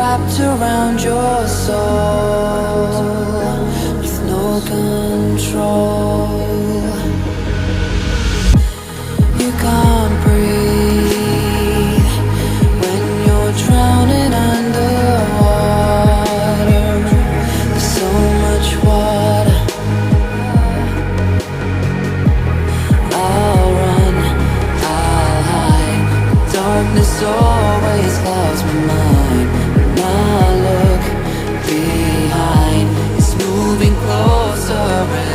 wrapped around your soul with no control. You can't breathe when you're drowning underwater. There's so much water. I'll run, I'll hide. Darkness always clouds my mind. When I look behind, it's moving closer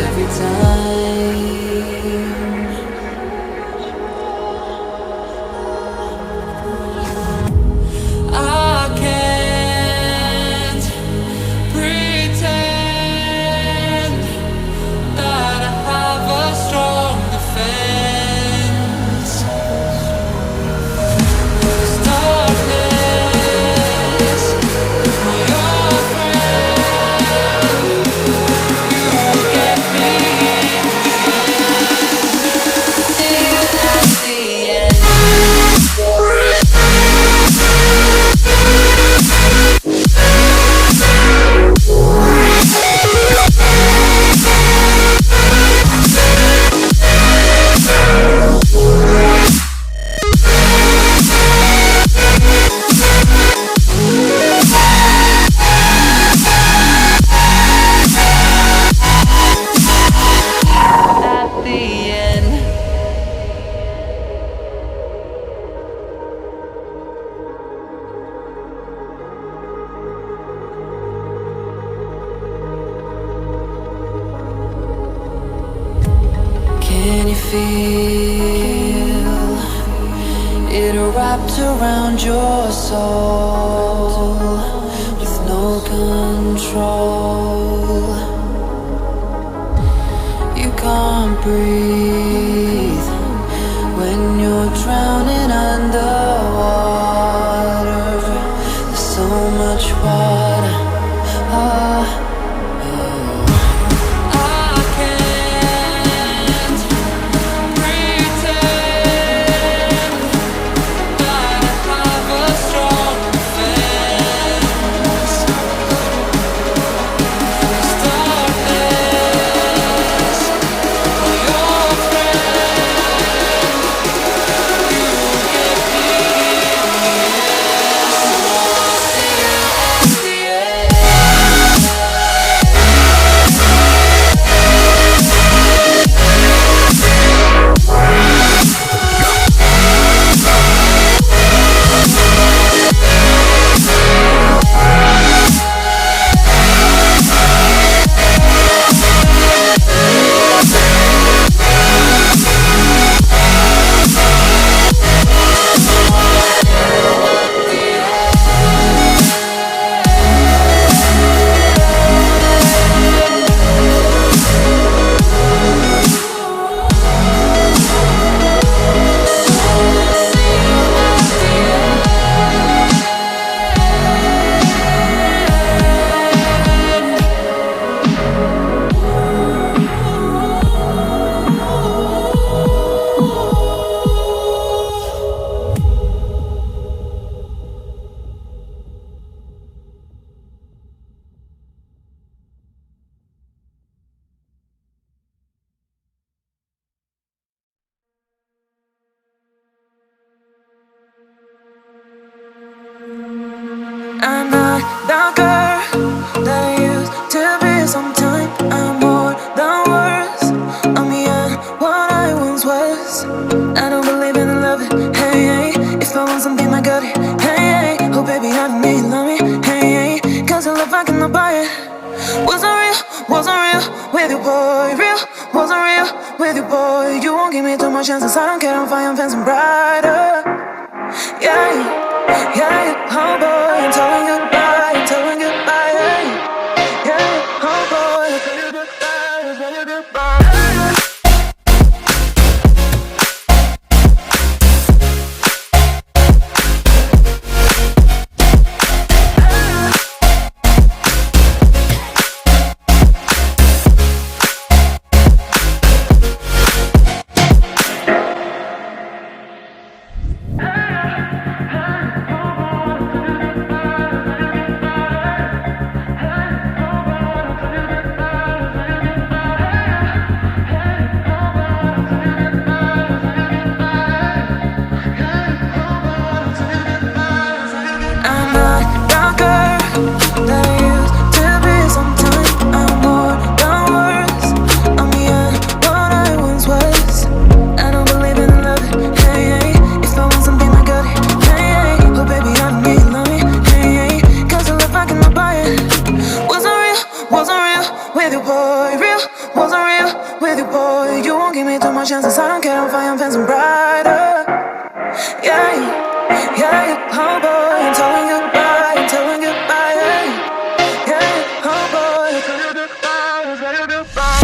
every time. I can't pretend that I have a strong defense. 'Cause darkness, my old friend, you get me till at the end. At the end. Can you feel it wrapped around your soul with no control? You can't breathe when you're drowning underwater. There's so much water. I can't pretend that I have a strong defense. 'Cause darkness, my old friend, you get me till at the end. I'm not the girl that I used to be. Sometime I'm more than words. I'm beyond what I once was. I don't believe in love it. Hey, hey. If I want something, I got it. Hey, hey. Oh baby, I don't need love me. Hey, hey. 'Cause your love I cannot buy it. Wasn't real with you, boy. Real, wasn't real with you, boy. You won't give me too much chances. I don't care, I'm fine, I'm fancy brighter. Yeah, yeah, oh boy, I'm telling goodbye, I'm telling goodbye. Yeah, oh boy, I'm telling goodbye, I'm telling goodbye. oh boy, I'm telling goodbye, I'm telling goodbye, yeah, yeah, oh boy, I'm telling goodbye, I'm telling goodbye.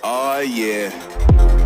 Oh yeah.